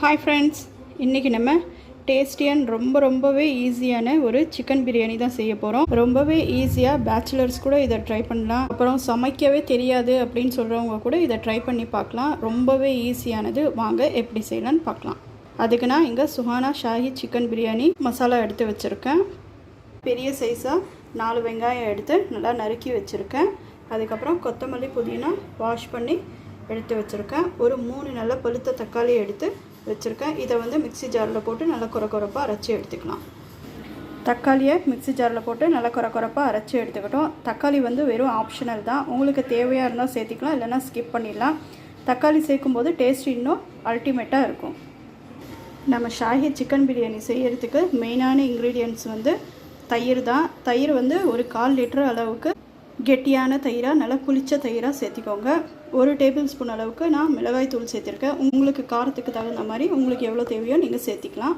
Hi friends, இன்றைக்கி நம்ம டேஸ்டியான ரொம்பவே ஈஸியான ஒரு சிக்கன் பிரியாணி தான் செய்ய போகிறோம். ரொம்பவே ஈஸியாக பேச்சுலர்ஸ் கூட இதை ட்ரை பண்ணலாம். அப்புறம் சமைக்கவே தெரியாது அப்படின்னு சொல்கிறவங்க கூட இதை ட்ரை பண்ணி பார்க்கலாம். ரொம்பவே ஈஸியானது. வாங்க எப்படி செய்யலான்னு பார்க்கலாம். அதுக்கு நான் இங்கே சுஹானா ஷாஹி சிக்கன் பிரியாணி மசாலா எடுத்து வச்சுருக்கேன். பெரிய சைஸாக 4 வெங்காயம் எடுத்து நல்லா நறுக்கி வச்சுருக்கேன். அதுக்கப்புறம் கொத்தமல்லி புதினா வாஷ் பண்ணி எடுத்து வச்சுருக்கேன். ஒரு 3 நல்ல பழுத்த தக்காளி எடுத்து வச்சுருக்கேன். இதை மிக்ஸி ஜாரில் போட்டு நல்லா கொரப்பாக அரைச்சி எடுத்துக்கலாம். தக்காளியை மிக்ஸி ஜாரில் போட்டு நல்லா கொரப்பாக அரைச்சி எடுத்துக்கிட்டோம். தக்காளி வெறும் ஆப்ஷனல் தான். உங்களுக்கு தேவையாக இருந்தால் சேர்த்திக்கலாம், இல்லைனா ஸ்கிப் பண்ணிடலாம். தக்காளி சேர்க்கும்போது டேஸ்ட் இன்னும் அல்டிமேட்டாக இருக்கும். நம்ம ஷாஹி சிக்கன் பிரியாணி செய்கிறதுக்கு மெயினான இன்க்ரீடியன்ட்ஸ் தயிர் தான். தயிர் ஒரு 1/4 லிட்டர் அளவுக்கு கெட்டியான தயிராக நல்லா புளிச்ச தயிராக சேர்த்திக்கோங்க. 1 டேபிள் ஸ்பூன் அளவுக்கு நான் மிளகாய் தூள் சேர்த்திருக்கேன். உங்களுக்கு காரத்துக்கு தகுந்த மாதிரி உங்களுக்கு எவ்வளோ தேவையோ நீங்கள் சேர்த்திக்கலாம்.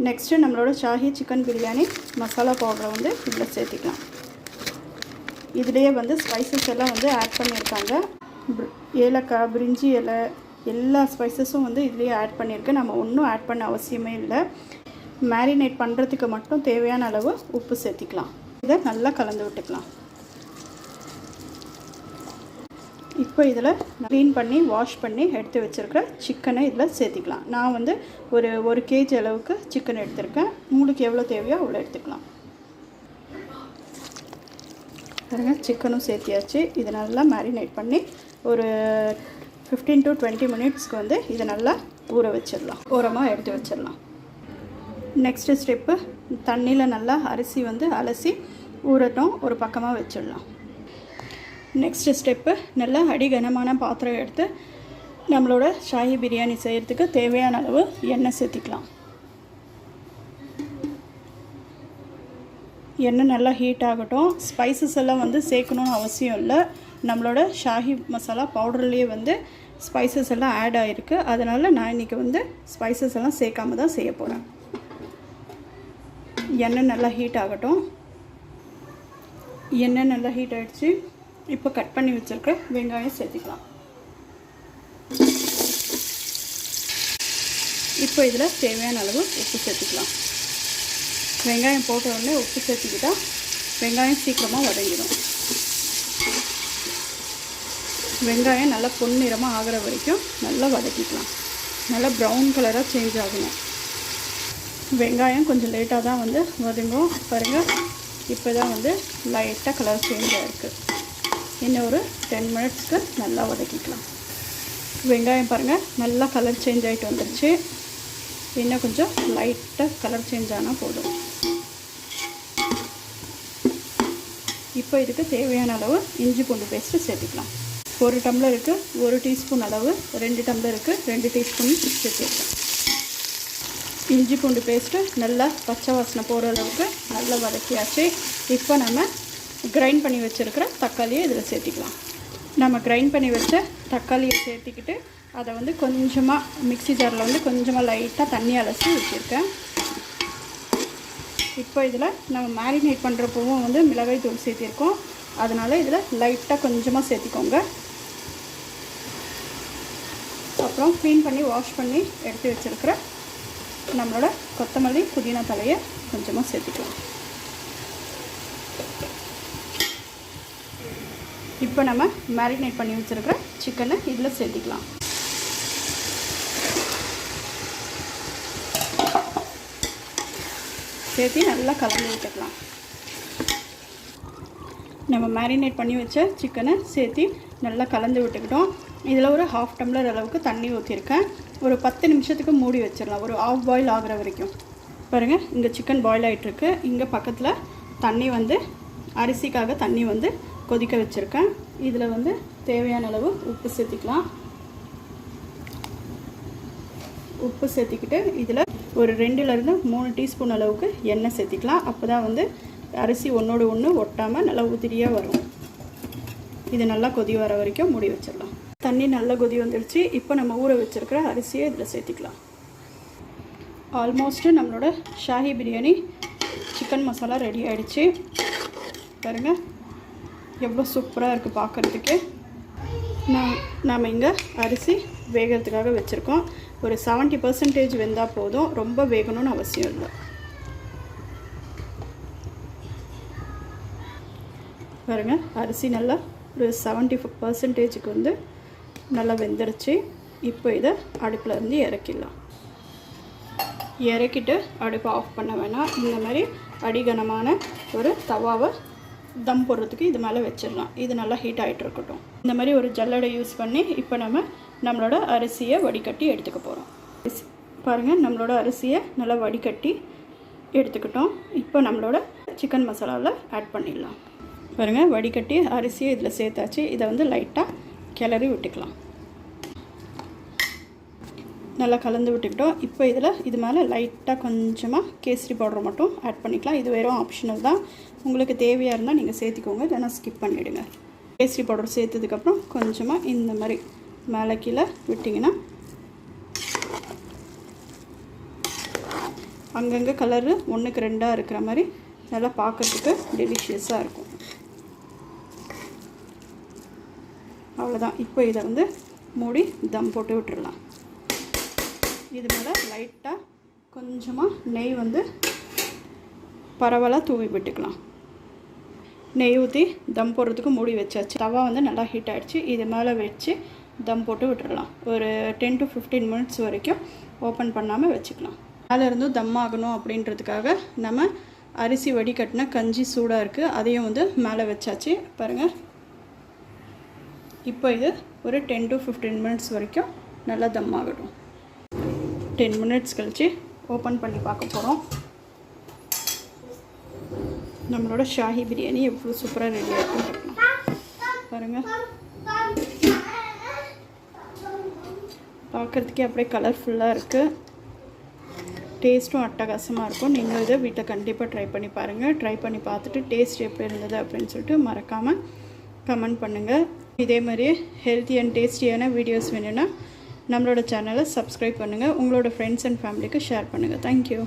நெக்ஸ்ட்டு நம்மளோட ஷாஹி சிக்கன் பிரியாணி மசாலா பவுடரை இதில் சேர்த்திக்கலாம். இதிலேயே ஸ்பைசஸ் எல்லாம் ஆட் பண்ணியிருக்காங்க. ஏலக்காய், பிரிஞ்சி இலை, எல்லா ஸ்பைசஸும் இதுலேயே ஆட் பண்ணியிருக்கேன். நம்ம ஒன்றும் ஆட் பண்ண அவசியமே இல்லை. மேரினேட் பண்ணுறதுக்கு மட்டும் தேவையான அளவு உப்பு சேர்த்திக்கலாம். இதை நல்லா கலந்து விட்டுக்கலாம். இப்போ இதில் க்ளீன் பண்ணி வாஷ் பண்ணி எடுத்து வச்சுருக்கிற சிக்கனை இதில் சேர்த்திக்கலாம். நான் ஒரு 1 kg அளவுக்கு சிக்கன் எடுத்திருக்கேன். உங்களுக்கு எவ்வளோ தேவையோ அவ்வளோ எடுத்துக்கலாம். பாருங்கள், சிக்கனும் சேர்த்தியாச்சு. இதை நல்லா மேரினேட் பண்ணி ஒரு 15 to 20 மினிட்ஸ்க்கு இதை நல்லா ஊற வச்சிடலாம். ஓரமாக எடுத்து வச்சிடலாம். நெக்ஸ்ட்டு ஸ்டெப்பு, தண்ணியில் நல்லா அரிசி அலசி ஊறட்டும், ஒரு பக்கமாக வச்சிடலாம். நெக்ஸ்ட்டு ஸ்டெப்பு, நல்லா அடிகனமான பாத்திரம் எடுத்து நம்மளோட ஷாஹி பிரியாணி செய்கிறதுக்கு தேவையான அளவு எண்ணெய் சேர்த்திக்கலாம். எண்ணெய் நல்லா ஹீட் ஆகட்டும். ஸ்பைசஸ் எல்லாம் சேர்க்கணுன்னு அவசியம் இல்லை. நம்மளோட ஷாஹி மசாலா பவுடர்லேயே ஸ்பைசஸ் எல்லாம் ஆட் ஆகிருக்கு. அதனால் நான் இன்றைக்கி ஸ்பைசஸ் எல்லாம் சேர்க்காம தான் செய்ய போகிறேன். எண்ணெய் நல்லா ஹீட் ஆகட்டும். எண்ணெய் நல்லா ஹீட் ஆகிடுச்சு. இப்போ கட் பண்ணி வச்சுருக்க வெங்காயம் சேர்த்திக்கலாம். இப்போ இதில் தேவையான அளவு உப்பு சேர்த்திக்கலாம். வெங்காயம் போட்ட உடனே உப்பு சேர்த்திக்கிட்டால் வெங்காயம் சீக்கிரமாக வதங்கிடும். வெங்காயம் நல்லா பொன்னிறமாக ஆகிற வரைக்கும் நல்லா வதக்கிக்கலாம். நல்லா ப்ரௌன் கலராக சேஞ்ச் ஆகணும். வெங்காயம் கொஞ்சம் லேட்டாக தான் வதங்கும். பாருங்கள், இப்போ தான் லைட்டாக கலர் சேஞ்ச் ஆகிருக்கு. இன்னும் ஒரு 10 மினிட்ஸ்க்கு நல்லா வதக்கிக்கலாம். வெங்காயம் பாருங்கள், நல்லா கலர் சேஞ்ச் ஆகிட்டு வந்துடுச்சு. இன்னும் கொஞ்சம் லைட்டாக கலர் சேஞ்ச் ஆனால் போதும். இப்போ இதுக்கு தேவையான அளவு இஞ்சி பூண்டு பேஸ்ட்டு சேர்த்துக்கலாம். 1 டம்ளருக்கு 1 டீஸ்பூன் அளவு, 2 டம்ளருக்கு 2 டீஸ்பூன் சேர்த்துக்கலாம். இஞ்சி பூண்டு பேஸ்ட்டு நல்லா பச்சை வாசனை போகிற அளவுக்கு நல்லா வதக்கியாச்சு. இப்போ நம்ம கிரைண்ட் பண்ணி வச்சுருக்கிற தக்காளியை இதில் சேர்த்திக்கலாம். நம்ம கிரைண்ட் பண்ணி வச்ச தக்காளியை சேர்த்திக்கிட்டு அதை கொஞ்சமாக மிக்ஸி ஜாரில் கொஞ்சமாக லைட்டாக தண்ணி அலசி வச்சுருக்கேன். இப்போ இதில் நம்ம மேரினேட் பண்ணுறப்பவும் மிளகாய் தூள் சேர்த்திருக்கோம். அதனால் இதில் லைட்டாக கொஞ்சமாக சேர்த்திக்கோங்க. அப்புறம் க்ளீன் பண்ணி வாஷ் பண்ணி எடுத்து வச்சுருக்கிற நம்மளோட கொத்தமல்லி புதினா தலையை கொஞ்சமாக சேர்த்திக்கலாம். இப்போ நம்ம மேரினேட் பண்ணி வச்சுருக்கிற சிக்கனை இதில் சேர்த்திக்கலாம். சேர்த்து நல்லா கலந்து விட்டுக்கலாம். நம்ம மேரினேட் பண்ணி வச்ச சிக்கனை சேர்த்து நல்லா கலந்து விட்டுக்கிட்டோம். இதில் ஒரு 1/2 டம்ளர் அளவுக்கு தண்ணி ஊற்றிருக்கேன். ஒரு 10 நிமிஷத்துக்கு மூடி வச்சிடலாம், ஒரு ஆஃப் பாயில் ஆகிற வரைக்கும். பாருங்கள், இங்கே சிக்கன் பாயில் ஆகிட்டுருக்கு. இங்கே பக்கத்தில் தண்ணி அரிசிக்காக தண்ணி கொதிக்க வச்சுருக்கேன். இதில் தேவையான அளவு உப்பு சேர்த்திக்கலாம். உப்பு சேர்த்திக்கிட்டு இதில் ஒரு 2லேருந்து 3 டீஸ்பூன் அளவுக்கு எண்ணெய் சேர்த்திக்கலாம். அப்போ தான் அரிசி ஒன்றோடு ஒன்று ஒட்டாமல் நல்லா உதிரியாக வரும். இது நல்லா கொதி வர வரைக்கும் மூடி வச்சிடலாம். தண்ணி நல்லா கொதி வந்துடுச்சு. இப்போ நம்ம ஊற வச்சுருக்கிற அரிசியை இதில் சேர்த்திக்கலாம். ஆல்மோஸ்ட்டு நம்மளோட ஷாஹி பிரியாணி சிக்கன் மசாலா ரெடி ஆகிடுச்சு. பாருங்கள், எவ்வளோ சூப்பராக இருக்குது பார்க்குறதுக்கு. நாம் இங்கே அரிசி வேகிறதுக்காக வச்சுருக்கோம். ஒரு 70% வெந்தால் போதும், ரொம்ப வேகணும்னு அவசியம் இல்லை. பாருங்கள், அரிசி நல்லா ஒரு 70% வந்து நல்லா வெந்துருச்சு. இப்போ இதை அடுப்பில் இருந்து இறக்கிடலாம். இறக்கிட்டு அடுப்பை ஆஃப் பண்ண வேணாம். இந்த மாதிரி அடிகனமான ஒரு தவாவை தம் போடுறதுக்கு இது மேலே வச்சிடலாம். இது நல்லா ஹீட் ஆகிட்டு இருக்கட்டும். இந்த மாதிரி ஒரு ஜல்லடை யூஸ் பண்ணி இப்போ நம்மளோட அரிசியை வடிகட்டி எடுத்துக்க போகிறோம். பாருங்கள், நம்மளோட அரிசியை நல்லா வடிகட்டி எடுத்துக்கிட்டோம். இப்போ நம்மளோட சிக்கன் மசாலாவில் ஆட் பண்ணிடலாம். பாருங்கள், வடிகட்டி அரிசியை இதில் சேர்த்தாச்சு. இதை வந்து லைட்டாக கிளறி விட்டுக்கலாம். நல்லா கலந்து விட்டுக்கிட்டோம். இப்போ இது மேலே லைட்டாக கொஞ்சமாக கேசரி பவுடர் மட்டும் ஆட் பண்ணிக்கலாம். இது வெறும் ஆப்ஷனல் தான். உங்களுக்கு தேவையாக இருந்தால் நீங்கள் சேர்த்துக்கோங்க, இல்லைனா ஸ்கிப் பண்ணிவிடுங்க. கேசரி பவுடர் சேர்த்ததுக்கப்புறம் கொஞ்சமாக இந்த மாதிரி மேலே கீழே விட்டிங்கன்னா அங்கங்கே கலரு 1க்கு 2 இருக்கிற மாதிரி நல்லா பார்க்குறதுக்கு டெலிஷியஸாக இருக்கும். அவ்வளோதான். இப்போ இதை வந்து மூடி தம் போட்டு விட்டுடலாம். இது மேலே லைட்டாக கொஞ்சமாக நெய் வந்து பரவலாக தூவி விட்டுக்கலாம். நெய் ஊற்றி தம் போடுறதுக்கு மூடி வச்சாச்சு. தவா வந்து நல்லா ஹீட் ஆகிடுச்சு. இது மேலே வச்சு தம் போட்டு விட்டுடலாம். ஒரு 10 to 15 minutes வரைக்கும் ஓப்பன் பண்ணாமல் வச்சுக்கலாம். மேலே இருந்தும் தம் ஆகணும் அப்படின்றதுக்காக நம்ம அரிசி வடிகட்டின கஞ்சி சூடாக இருக்குது, அதையும் வந்து மேலே வச்சாச்சு. பாருங்கள், இப்போ இது ஒரு 10 to 15 minutes வரைக்கும் நல்லா தம் ஆகட்டும். 10 minutes கழித்து ஓப்பன் பண்ணி பார்க்க போகிறோம். நம்மளோட ஷாஹி பிரியாணி எவ்வளோ சூப்பராக ரெடி ஆகிருக்கும் பாருங்கள். பார்க்குறதுக்கே அப்படியே கலர்ஃபுல்லாக இருக்குது. டேஸ்ட்டும் அட்டகாசமாக இருக்கும். நீங்கள் இதை வீட்டில் கண்டிப்பாக ட்ரை பண்ணி பாருங்கள். ட்ரை பண்ணி பார்த்துட்டு டேஸ்ட் எப்படி இருந்தது அப்படின்னு சொல்லிட்டு மறக்காமல் கமெண்ட் பண்ணுங்கள். இதே மாதிரியே ஹெல்த்தி அண்ட் டேஸ்டியான வீடியோஸ் வேணும்னா நம்மளோட சேனலை சப்ஸ்கிரைப் பண்ணுங்கள். உங்களோட ஃப்ரெண்ட்ஸ் அண்ட் ஃபேமிலிக்கு ஷேர் பண்ணுங்கள். தேங்க்யூ.